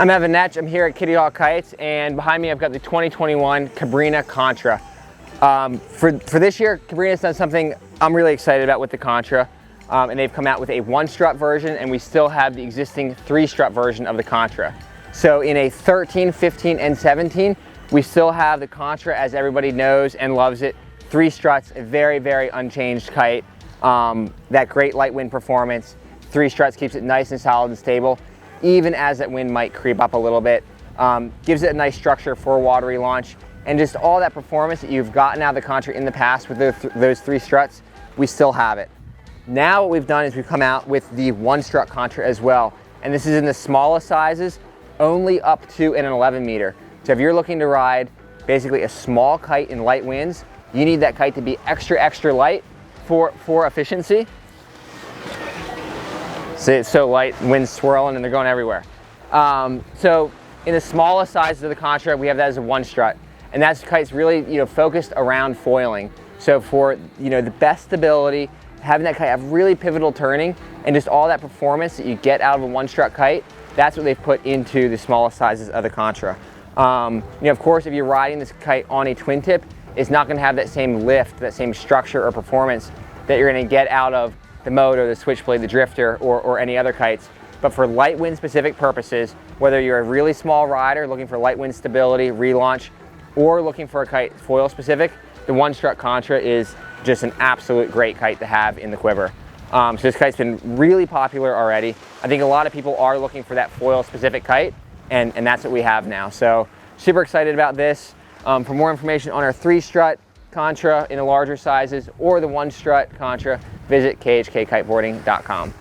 I'm Evan Netch. I'm here at Kitty Hawk Kites, and behind me I've got the 2021 Cabrinha Contra. For this year, Cabrinha's done something I'm really excited about with the Contra, and they've come out with a 1-strut version, and we still have the existing 3-strut version of the Contra. So in a 13, 15, and 17, we still have the Contra as everybody knows and loves it. 3 struts, a very, very unchanged kite. That great light wind performance. 3 struts keeps it nice and solid and stable, even as that wind might creep up a little bit. Gives it a nice structure for a watery launch, and just all that performance that you've gotten out of the Contra in the past with those 3 struts, we still have it. Now what we've done is we've come out with the 1-strut Contra as well, and this is in the smallest sizes, only up to an 11 meter. So if you're looking to ride basically a small kite in light winds, you need that kite to be extra, extra light for efficiency. See, it's so light, wind's swirling and they're going everywhere. So in the smallest sizes of the Contra, we have that as a 1-strut. And that kite's really, focused around foiling. So for, the best stability, having that kite have really pivotal turning and just all that performance that you get out of a 1-strut kite, that's what they've put into the smallest sizes of the Contra. Of course, if you're riding this kite on a twin tip, it's not gonna have that same lift, that same structure or performance that you're gonna get out of the Moto, the Switchblade, the Drifter, or any other kites. But for light wind specific purposes, whether you're a really small rider looking for light wind stability, relaunch, or looking for a kite foil specific, the 1-strut Contra is just an absolute great kite to have in the quiver. So this kite's been really popular already. I think a lot of people are looking for that foil specific kite, and that's what we have now. So super excited about this. For more information on our 3-strut Contra in the larger sizes or the 1-strut Contra, visit khkiteboarding.com.